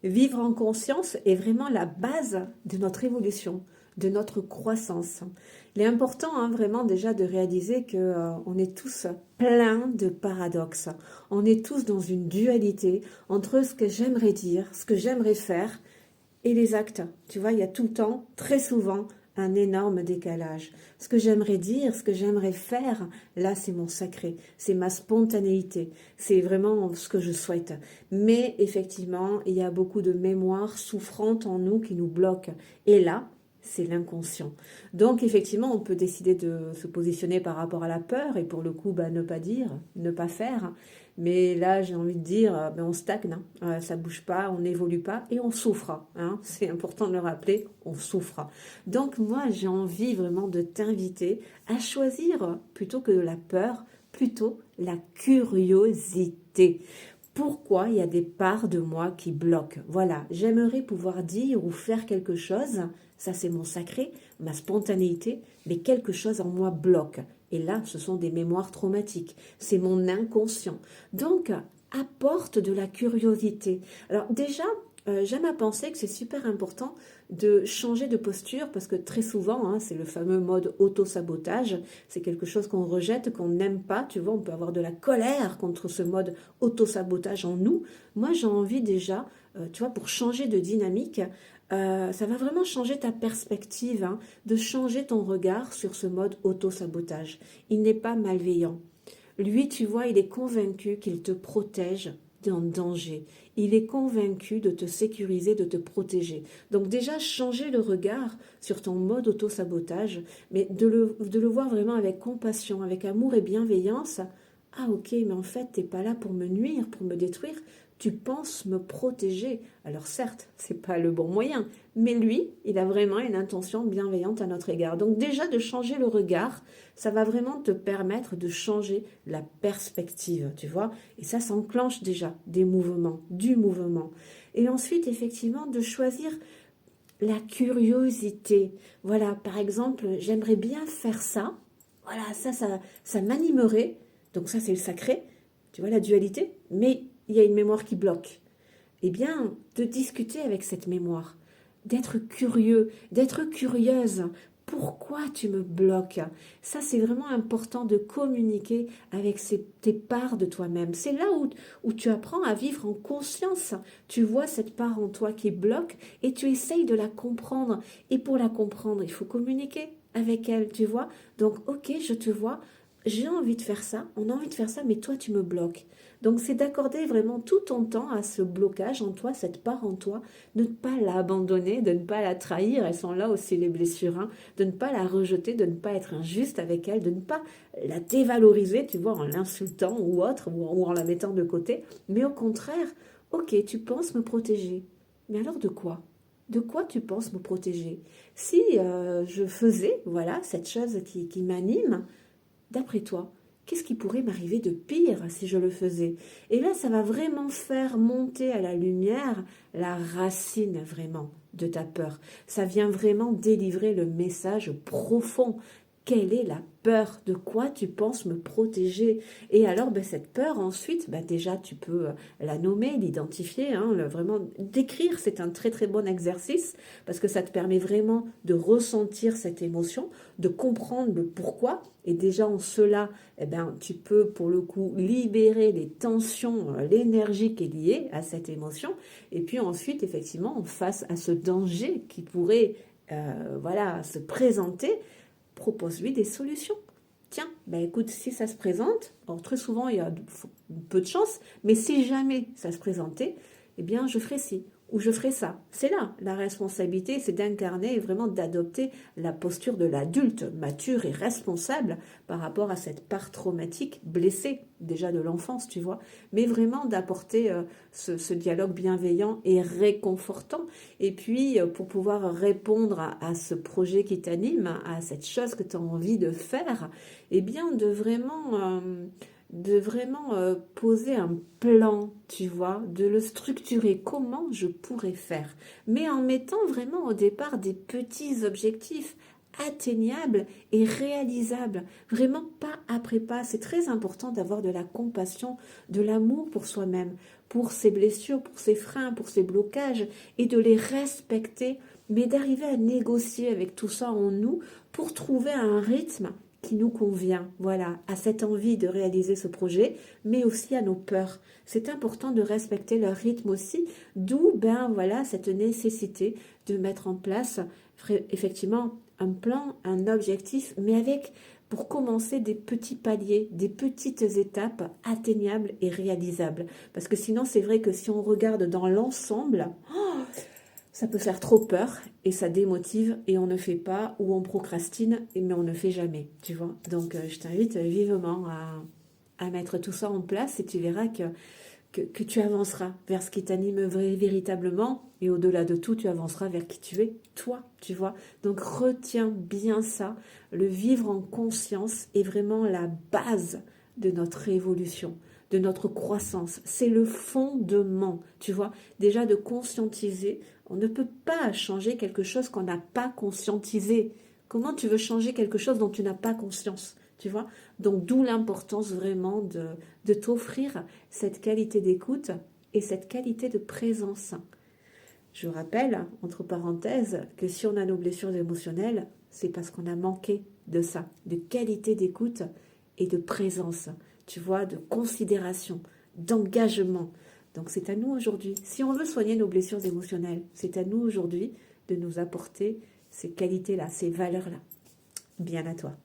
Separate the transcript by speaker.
Speaker 1: Vivre en conscience est vraiment la base de notre évolution, de notre croissance. Il est important vraiment déjà de réaliser que on est tous pleins de paradoxes. On est tous dans une dualité entre ce que j'aimerais dire, ce que j'aimerais faire et les actes. Tu vois, il y a tout le temps, très souvent, un énorme décalage. Ce que j'aimerais dire, ce que j'aimerais faire, là, c'est mon sacré, c'est ma spontanéité, c'est vraiment ce que je souhaite. Mais effectivement, il y a beaucoup de mémoires souffrantes en nous qui nous bloquent. Et là, c'est l'inconscient. Donc, effectivement, on peut décider de se positionner par rapport à la peur et pour le coup, ne pas dire, ne pas faire. Mais là, j'ai envie de dire, on stagne, hein. Ça bouge pas, on n'évolue pas et on souffre, hein. C'est important de le rappeler, on souffre. Donc moi, j'ai envie vraiment de t'inviter à choisir plutôt que la peur, plutôt la curiosité. Pourquoi il y a des parts de moi qui bloquent? Voilà, j'aimerais pouvoir dire ou faire quelque chose, ça c'est mon sacré, ma spontanéité, mais quelque chose en moi bloque. Et là, ce sont des mémoires traumatiques, c'est mon inconscient. Donc, apporte de la curiosité. Alors déjà, j'aime à penser que c'est super important de changer de posture parce que très souvent, c'est le fameux mode auto-sabotage. C'est quelque chose qu'on rejette, qu'on n'aime pas. Tu vois, on peut avoir de la colère contre ce mode auto-sabotage en nous. Moi, j'ai envie déjà, tu vois, pour changer de dynamique, ça va vraiment changer ta perspective, de changer ton regard sur ce mode auto-sabotage. Il n'est pas malveillant. Lui, tu vois, il est convaincu qu'il te protège d'un danger. Il est convaincu de te sécuriser, de te protéger. Donc déjà, changer le regard sur ton mode auto-sabotage, mais de le voir vraiment avec compassion, avec amour et bienveillance. Ah ok, mais en fait, t'es pas là pour me nuire, pour me détruire. Tu penses me protéger. Alors certes, c'est pas le bon moyen, mais lui, il a vraiment une intention bienveillante à notre égard. Donc déjà, de changer le regard, ça va vraiment te permettre de changer la perspective, tu vois. Et ça s'enclenche déjà des mouvements, du mouvement. Et ensuite, effectivement, de choisir la curiosité. Voilà, par exemple, j'aimerais bien faire ça. Voilà, ça m'animerait. Donc ça, c'est le sacré. Tu vois la dualité. Mais il y a une mémoire qui bloque. Eh bien, de discuter avec cette mémoire, d'être curieux, d'être curieuse. Pourquoi tu me bloques? Ça, c'est vraiment important de communiquer avec tes parts de toi-même. C'est là où tu apprends à vivre en conscience. Tu vois cette part en toi qui bloque et tu essayes de la comprendre. Et pour la comprendre, il faut communiquer avec elle, tu vois. Donc, ok, je te vois, j'ai envie de faire ça, on a envie de faire ça, mais toi, tu me bloques. Donc, c'est d'accorder vraiment tout ton temps à ce blocage en toi, cette part en toi, de ne pas l'abandonner, de ne pas la trahir, elles sont là aussi les blessures, de ne pas la rejeter, de ne pas être injuste avec elle, de ne pas la dévaloriser, tu vois, en l'insultant ou autre, ou en la mettant de côté, mais au contraire, ok, tu penses me protéger, mais alors de quoi? De quoi tu penses me protéger? Si je faisais, voilà, cette chose qui m'anime, d'après toi, qu'est-ce qui pourrait m'arriver de pire si je le faisais? Et là, ça va vraiment faire monter à la lumière la racine vraiment de ta peur. Ça vient vraiment délivrer le message profond. Quelle est la peur? De quoi tu penses me protéger? Et alors, cette peur, ensuite, déjà, tu peux la nommer, l'identifier, vraiment décrire. C'est un très très bon exercice parce que ça te permet vraiment de ressentir cette émotion, de comprendre le pourquoi. Et déjà, en cela, tu peux, pour le coup, libérer les tensions, l'énergie qui est liée à cette émotion. Et puis ensuite, effectivement, face à ce danger qui pourrait voilà, se présenter, propose-lui des solutions. Tiens, écoute, si ça se présente, alors très souvent il y a peu de chance, mais si jamais ça se présentait, eh bien je ferai ci ou je ferai ça. C'est là la responsabilité, c'est d'incarner et vraiment d'adopter la posture de l'adulte mature et responsable par rapport à cette part traumatique blessée déjà de l'enfance, tu vois, mais vraiment d'apporter ce dialogue bienveillant et réconfortant. Et puis pour pouvoir répondre à ce projet qui t'anime, à cette chose que tu as envie de faire, eh bien de vraiment poser un plan, tu vois, de le structurer, comment je pourrais faire, mais en mettant vraiment au départ des petits objectifs atteignable et réalisable. Vraiment pas après pas. C'est très important d'avoir de la compassion, de l'amour pour soi-même, pour ses blessures, pour ses freins, pour ses blocages et de les respecter, mais d'arriver à négocier avec tout ça en nous pour trouver un rythme qui nous convient, voilà, à cette envie de réaliser ce projet, mais aussi à nos peurs. C'est important de respecter leur rythme aussi, d'où, ben voilà, cette nécessité de mettre en place effectivement un plan, un objectif, mais avec, pour commencer, des petits paliers, des petites étapes atteignables et réalisables. Parce que sinon, c'est vrai que si on regarde dans l'ensemble, ça peut faire trop peur et ça démotive et on ne fait pas ou on procrastine mais on ne fait jamais, tu vois. Donc je t'invite vivement à mettre tout ça en place et tu verras que tu avanceras vers ce qui t'anime véritablement et au-delà de tout, tu avanceras vers qui tu es, toi, tu vois. Donc retiens bien ça, le vivre en conscience est vraiment la base de notre évolution, de notre croissance. C'est le fondement, tu vois. Déjà de conscientiser, on ne peut pas changer quelque chose qu'on n'a pas conscientisé. Comment tu veux changer quelque chose dont tu n'as pas conscience, tu vois? Donc d'où l'importance vraiment de t'offrir cette qualité d'écoute et cette qualité de présence. Je rappelle, entre parenthèses, que si on a nos blessures émotionnelles, c'est parce qu'on a manqué de ça, de qualité d'écoute et de présence, tu vois, de considération, d'engagement. Donc c'est à nous aujourd'hui, si on veut soigner nos blessures émotionnelles, c'est à nous aujourd'hui de nous apporter ces qualités-là, ces valeurs-là. Bien à toi.